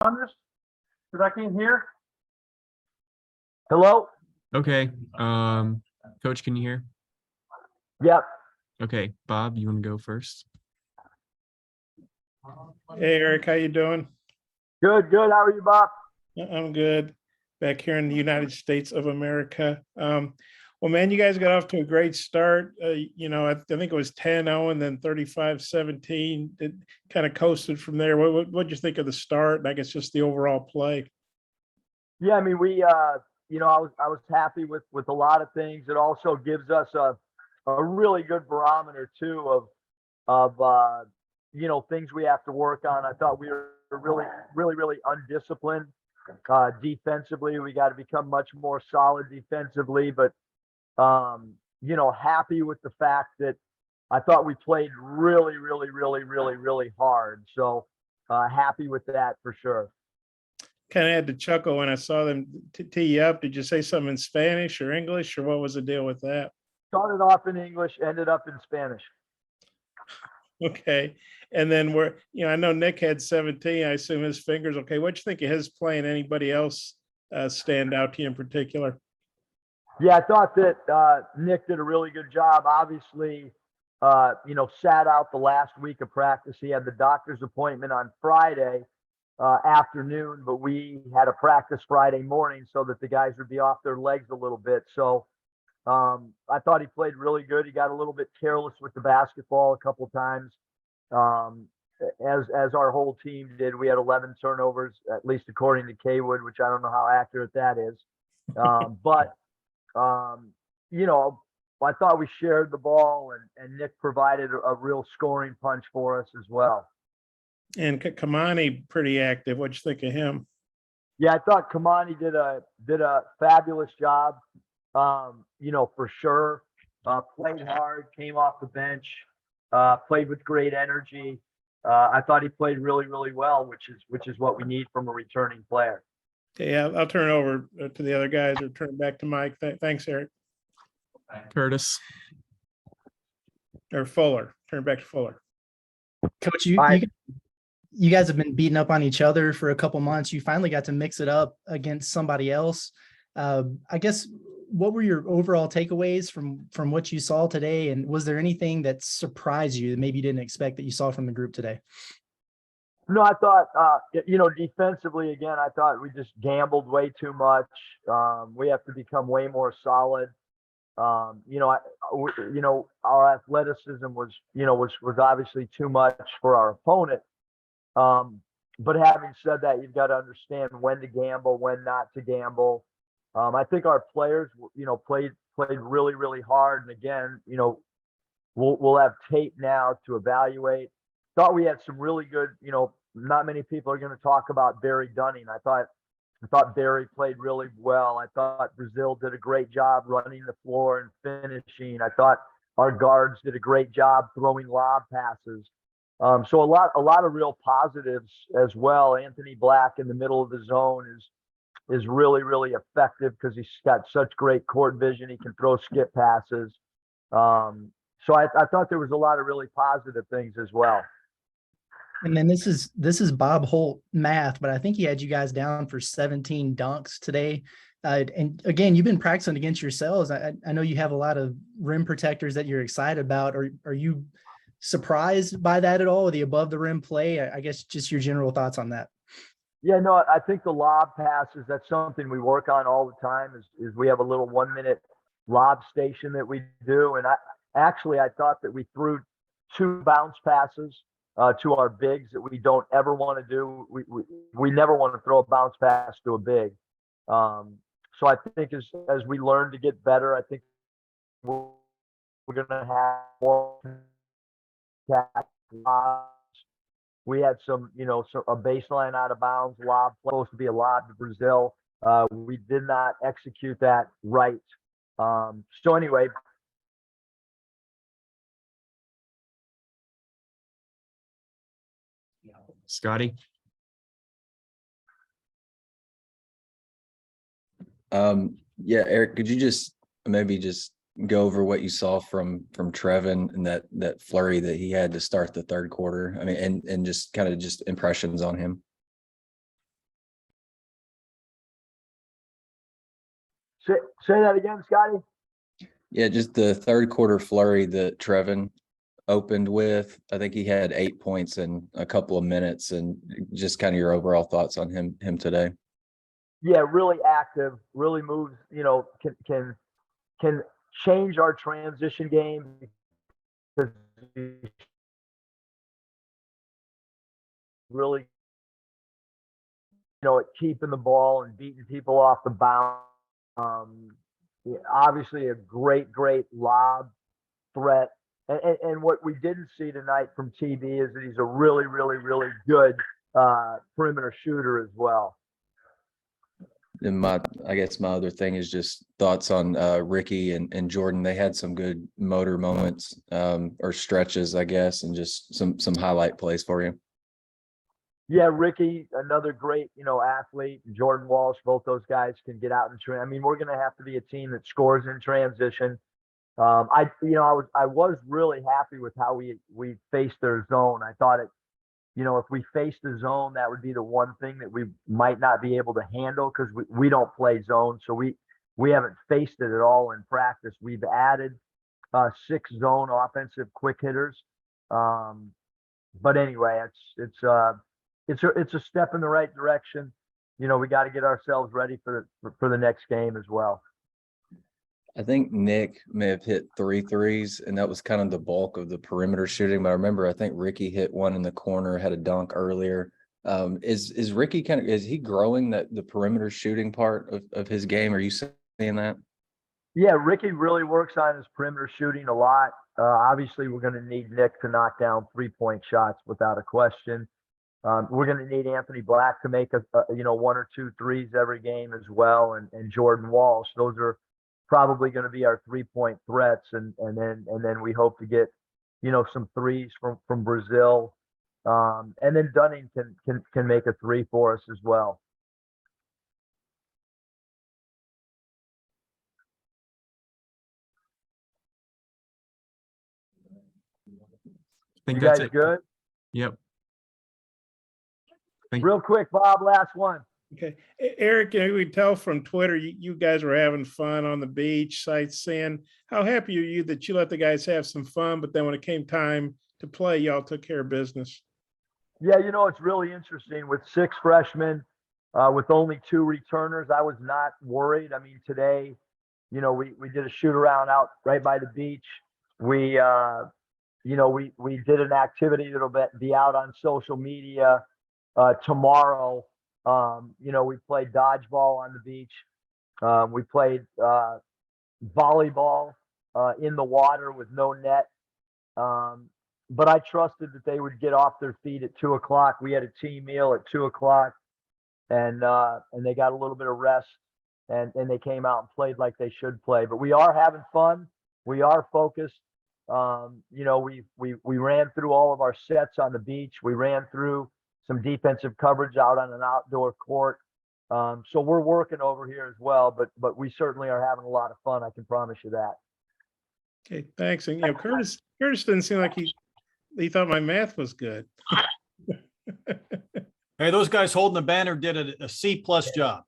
on this? Because I can't hear. Hello? Okay. Coach, can you hear? Yep. Okay, Bob, you want to go first? Hey, Eric, how you doing? Good. How are you, Bob? I'm good. Back here in the United States of America. Well, man, you guys got off to a great start. I think it was 10-0 and then 35-17. It kind of coasted from there. What'd you think of the start? And I guess just the overall play. Yeah, I mean, I was happy with a lot of things. It also gives us a really good barometer too of things we have to work on. I thought we were really undisciplined defensively. We got to become much more solid defensively, but happy with the fact that I thought we played really hard. So happy with that for sure. Kind of had to chuckle when I saw them tee you up. Did you say something in Spanish or English, or what was the deal with that? Started off in English, ended up in Spanish. Okay. And then I know Nick had 17. I assume his fingers okay. What do you think of his play and anybody else stand out to you in particular? Yeah, I thought that Nick did a really good job. Obviously, sat out the last week of practice. He had the doctor's appointment on Friday afternoon, but we had a practice Friday morning so that the guys would be off their legs a little bit. So I thought he played really good. He got a little bit careless with the basketball a couple of times, as our whole team did. We had 11 turnovers, at least according to Kaywood, which I don't know how accurate that is. But I thought we shared the ball, and Nick provided a real scoring punch for us as well. And Kamani pretty active. What'd you think of him? Yeah, I thought Kamani did a fabulous job. For sure. Played hard, came off the bench, played with great energy. I thought he played really well, which is what we need from a returning player. Okay, yeah, I'll turn it over to the other guys or turn it back to Mike. Thanks, Eric. Curtis. Or Fuller. Turn it back to Fuller. Coach, you guys have been beating up on each other for a couple months. You finally got to mix it up against somebody else. I guess, what were your overall takeaways from what you saw today? And was there anything that surprised you that maybe you didn't expect that you saw from the group today? No, I thought, defensively, again, I thought we just gambled way too much. We have to become way more solid. Our athleticism was obviously too much for our opponent. But having said that, you've got to understand when to gamble, when not to gamble. I think our players, played really hard. And again, we'll have tape now to evaluate. Thought we had some really good, not many people are going to talk about Barry Dunning. I thought Barry played really well. I thought Brazil did a great job running the floor and finishing. I thought our guards did a great job throwing lob passes. So a lot of real positives as well. Anthony Black in the middle of the zone is really effective because he's got such great court vision. He can throw skip passes. So I thought there was a lot of really positive things as well. And then this is Bob Holt math, but I think he had you guys down for 17 dunks today. And again, you've been practicing against yourselves. I know you have a lot of rim protectors that you're excited about. Are you surprised by that at all, the above the rim play? I guess just your general thoughts on that. Yeah, no, I think the lob passes, that's something we work on all the time is we have a little 1-minute lob station that we do. And I thought that we threw 2 bounce passes to our bigs that we don't ever want to do. We never want to throw a bounce pass to a big. So I think as we learn to get better, I think we're going to have more lobs. We had a baseline out of bounds lob, supposed to be a lob to Brazil. We did not execute that right. So anyway. Scotty. Yeah, Eric, could you just maybe go over what you saw from Trevin and that flurry that he had to start the third quarter? I mean, and just kind of just impressions on him. Say that again, Scotty. Yeah, just the third quarter flurry that Trevin opened with. I think he had 8 points in a couple of minutes, and just kind of your overall thoughts on him today. Yeah, really active, really moves, can change our transition game because he's really, at keeping the ball and beating people off the bounce. Obviously a great lob threat. And what we didn't see tonight from TB is that he's a really good perimeter shooter as well. And I guess my other thing is just thoughts on Ricky and Jordan. They had some good motor moments or stretches, I guess, and just some highlight plays for you. Yeah, Ricky, another great, athlete. Jordan Walsh, both those guys can get out and train. I mean, we're going to have to be a team that scores in transition. I was really happy with how we faced their zone. I thought if we faced the zone, that would be the one thing that we might not be able to handle because we don't play zone. So we haven't faced it at all in practice. We've added 6 zone offensive quick hitters. But anyway, it's a step in the right direction. We got to get ourselves ready for the next game as well. I think Nick may have hit 3 threes, and that was kind of the bulk of the perimeter shooting. But I remember, I think Ricky hit one in the corner, had a dunk earlier. Is Ricky is he growing the perimeter shooting part of his game? Are you seeing that? Yeah, Ricky really works on his perimeter shooting a lot. Obviously, we're going to need Nick to knock down 3-point shots without a question. We're going to need Anthony Black to make 1 or 2 threes every game as well, and Jordan Walsh. Those are probably going to be our 3-point threats, and then we hope to get some threes from Brazil, and then Dunning can make a 3 for us as well. I think You that's guys it. good? Yep. Real quick, Bob, last one. Okay, Eric, we can tell from Twitter, you guys were having fun on the beach, sightseeing. How happy are you that you let the guys have some fun, but then when it came time to play, y'all took care of business? Yeah, it's really interesting with 6 freshmen, with only 2 returners. I was not worried. I mean, today, we did a shoot around out right by the beach. We did an activity that'll be out on social media tomorrow. We played dodgeball on the beach. We played volleyball in the water with no net. But I trusted that they would get off their feet at 2:00. We had a team meal at 2:00, and they got a little bit of rest, and they came out and played like they should play. But we are having fun. We are focused. We ran through all of our sets on the beach. We ran through some defensive coverage out on an outdoor court. So we're working over here as well, but we certainly are having a lot of fun. I can promise you that. Okay, thanks. And Curtis didn't seem like he thought my math was good. Hey, those guys holding the banner did a C+ job.